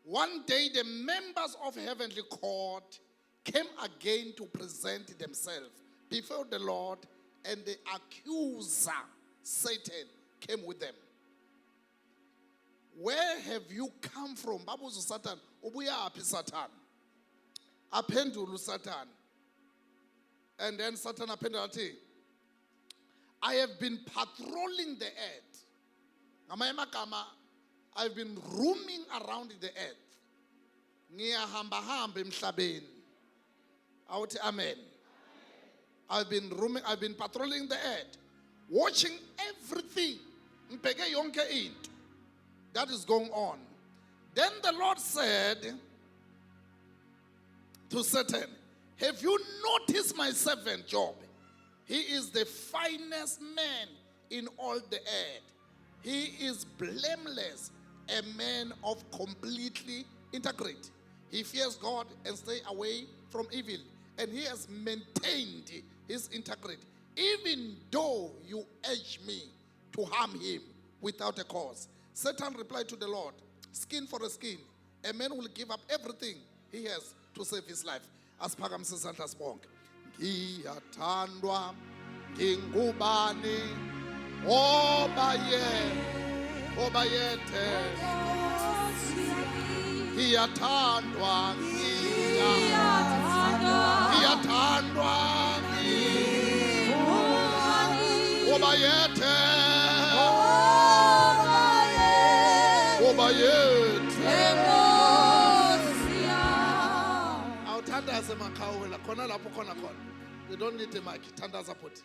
One day the members of heavenly court came again to present themselves before the Lord, and the accuser, Satan, came with them. Where have you come from? Babuza Satan, ubuyaphi Satan? Aphendula Satan. And then Satan aphendula athi, I have been patrolling the earth. Ngamanye amagama, I've been roaming around the earth. Ngiyahamba emhlabeni. Awuthi amen. I've been patrolling the earth, watching everything. Ngibheke yonke into that is going on. Then the Lord said to Satan, have you noticed my servant Job? He is the finest man in all the earth. He is blameless, a man of completely integrity. He fears God and stays away from evil. And he has maintained his integrity, even though you urge me to harm him without a cause. Satan replied to the Lord, skin for a skin. A man will give up everything he has to save his life. Asiphakamise isandla sibonke. Ngiyathandwa ngingubani obayethe ngiyathandwa ngiyathandwa obayethe awuthandaze makhawula khona lapho khona. You don't need a mic. Thandaza futhi.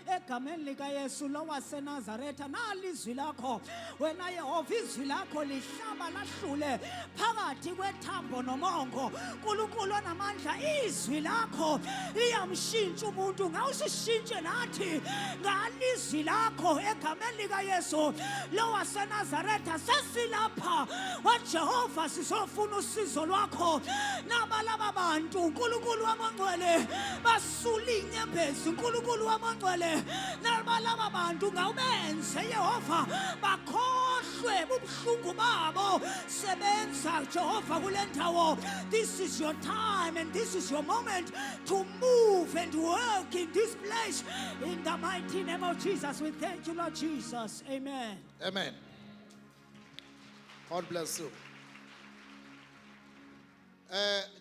Egameni lika Yesu lo waseNazaretha nalizwi lakho wena Yehova izwi lakho lihlaba lahlule phakathi kwethambo nomongo. Nkulunkulu onamandla izwi lakho liyamshintsha umuntu ngawusishintshe nathi ngalizwi lakho egameni lika Yesu lo waseNazaretha sesilapha waJehova sisofuna usizo lwakho nabalaba bantu uNkulunkulu wamangcwele basula inyembezi uNkulunkulu wamangcwele nabalaba bantu ngawubenze Yehova bakhohlwe ubuhlungu babo sebenza Jehova kule ndawo. This is your time and this is your moment to move and work in this place in the mighty name of Jesus. We thank you, Lord Jesus. Amen. Amen. God bless you.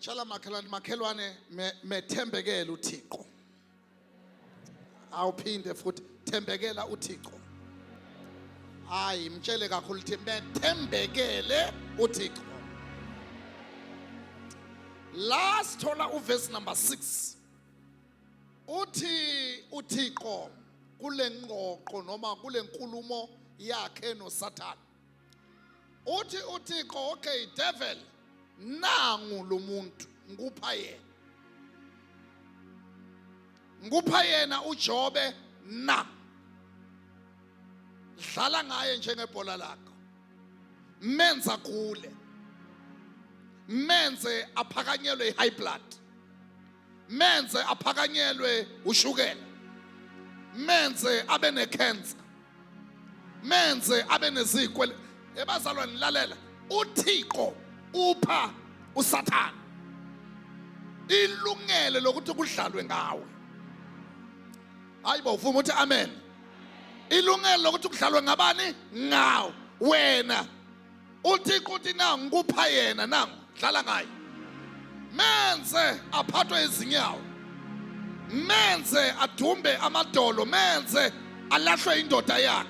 Chala makhelwane methembekele uThixo. Awuphinde futhi thembekela uThixo. Hayi mtshele kakhulu ukuthi methembekele uThixo. Last thola uverse number 6. Uthi uThixo kule ngqoqo noma kule nkulumo yakhe noSathane. Uthi uThixo, okay devil, nangu lo muntu ngupha yena. Ngupha yena uJobe na. Dlala ngaye njengebhola lakho. Menza khule. Menze aphakanyelwe high blood. Menze aphakanyelwe ushukela. Menze abe necancer. Menze abe nezikwele. Ebazalwane lalela, uThixo upha uSathane ilungele lokuthi kudlalwe ngawe. Hayibo uvuma uthi amen. Ilungelo lokuthi kudlalwe ngabani? Ngawe wena. uThixo uthi nangu ngupha yena nangu dlala ngaye. Menze aphathwe izinyawo. Menze adumbe amadolo. Menze alahlwe indoda yakhe.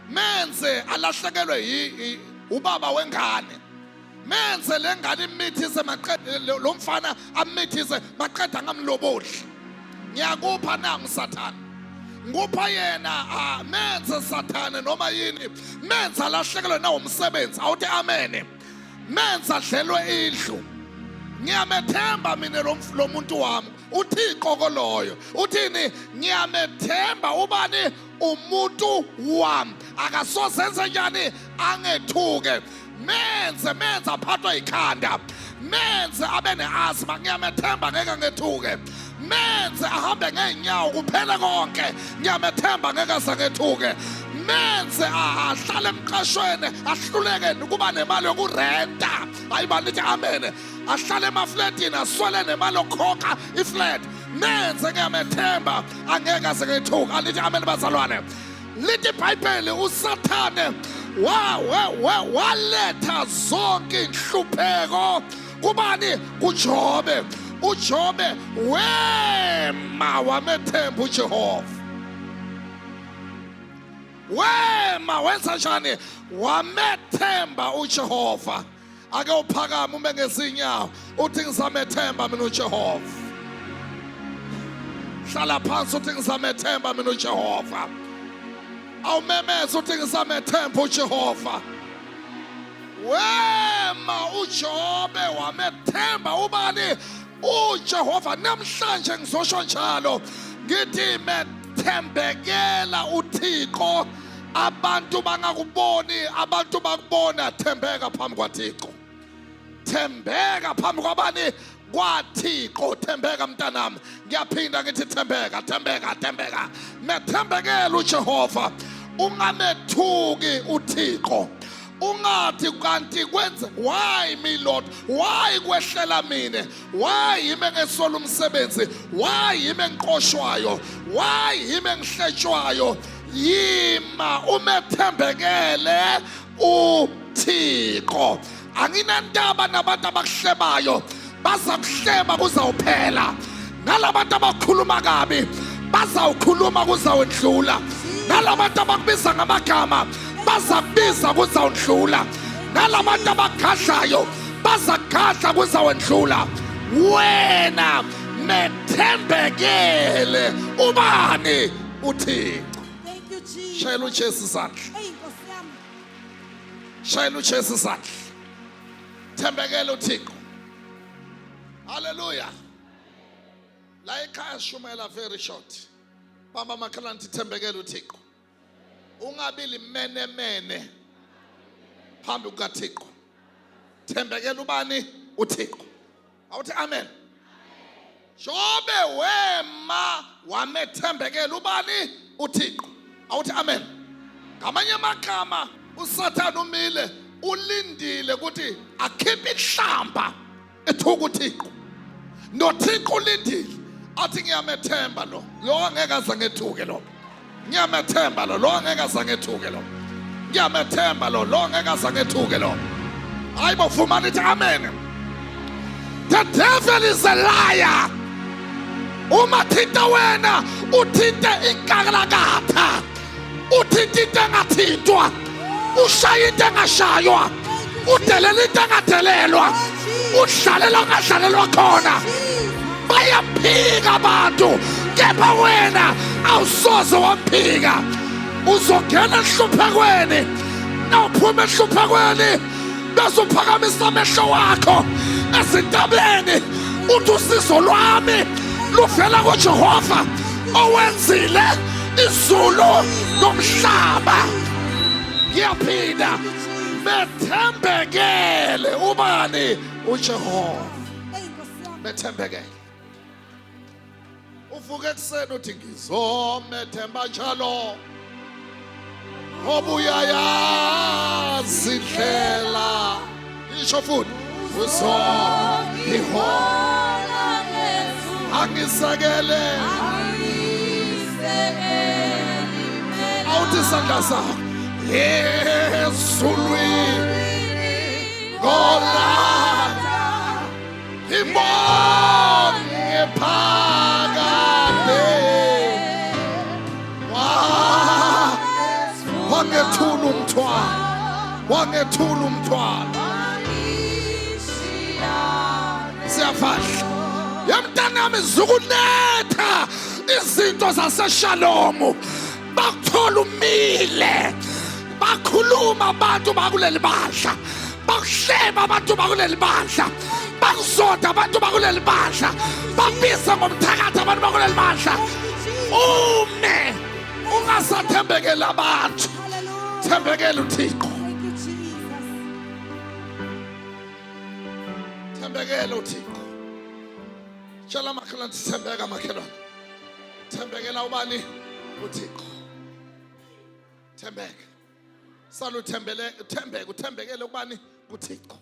Menze alahlekelwe ubaba wengane. Menze lengane imithise maqede lo mfana amithise maqeda ngamlobodli. Ngiyakupha nangu Sathane. Ngupha yena menze Sathane noma yini. Menze alahlekelwe nawo umsebenzi. Awuthi amen. Menze adlelwe indlu. Ngiyamethemba mina lo muntu wami. uThixo koloyo uthini? Ngiyamethemba ubani? Umuntu wami akasoze enze njani angethuke. Menze aphathwe ikhanda. Menze abe neasthma. Ngiyamethemba ngeke ngethuke. menze ahambe ngeenyawo kuphela konke ngiyamethemba ngeke asangethuke menze ahlale emqashweni ahluleke ukuba nemali yokurenta ayibanithi amen ahlale emafletini aswele nemali yokukhokha iflat menze ngiyamethemba angeke asangethuke alithi amen bazalwane lithi iBhayibheli uSathane waletha zonke inhlupheko kubani kuJobe uJobe wema wamethemba uJehova wema wenza njani wamethemba uJehova ake uphakama uma ngezinyawo uthi ngizamethemba mina uJehova hlala phansi uthi ngizamethemba mina uJehova awumemeza uthi ngizamethemba uJehova wema uJobe wamethemba ubani uJehova namhlanje ngizosho njalo ngithi methembekela uThixo abantu bangakuboni abantu bakubona thembeka phambi kwaThixo thembeka phambi kwabani kwaThixo thembeka mntanami ngiyaphinda ngithi thembeka methembekela uJehova ungamethuki uThixo ungathi kanti kwenze why me Lord why kwehlela mina why yime ngesola umsebenzi why yime ngiqoshwayo why yime ngihletshwayo yima umethembekele uThixo anginandaba nabantu abakuhlebayo bazakuhleba kuzawuphela nalabantu abakhuluma kabi bazawukhuluma kuzawendlula nalabantu abakubiza ngamagama bazakubiza kuzawudlula nalabantu abakhahlayo bazakhahla kuzawendlula wena methembekele ubani uThixo Thank you, Jesus. shayela uJesu isandla Hey, Nkosi yami. shayela uJesu isandla thembekele uThixo haleluya la ekhaya shumela very short bamba makhala nithi thembekele uThixo ungabili mene phambi kukaThixo thembekele ubani uThixo awuthi amen Jobe wema wamethembekela ubani uThixo awuthi amen ngamanye amagama uSathane umile ulindile ukuthi akhiphe ihlamba ethuka uThixo noThixo ulindile athi ngiyamethemba lo angeke azangethuke lo ngiyamethemba lo angeke azangethuke lo ngiyamethemba lo angeke azangethuke lo hayibo vuma nithi amen the devil is a liar uma thinta wena uthinte inkakalakatha uthinte into engathintwa ushaya into engashaywa udelela into engadelelwa udlalela ongadlalelwa khona bayaphika abantu kepha wena awusoze waphika uzongena ehluphekweni nawuphuma ehluphekweni bese uphakamisa amehlo wakho ezintabeni uthi usizo lwami luvela kuJehova owenzile izulu nomhlaba ngiyaphinda methembekele ubani uJehova Hey, Nkosi yami. methembekele uvuke ekuseni uthi ngizomethemba njalo ngoba uyayazi indlela isho futhi uzongihola angisekele awuthi isandla sakho ezulwini ngolanda imbonge phakade wangethula umthwalo siyafahla yamntanami zukunetha izinto zaseshalomu bakuthola umile bakhuluma abantu bakuleli bandla bakuhleba abantu bakuleli bandla bakuzonda abantu bakuleli bandla babiza ngomthakathi abantu bakuleli bandla ume ungasathembekela abantu Hallelujah. thembekela uThixo Thank you, Jesus. thembekela uThixo Tshela makhelwane thembeka makhelwane. Thembekela ubani? uThixo. Thembeka. Saluthembele uthembeke uthembekele ubani? uThixo.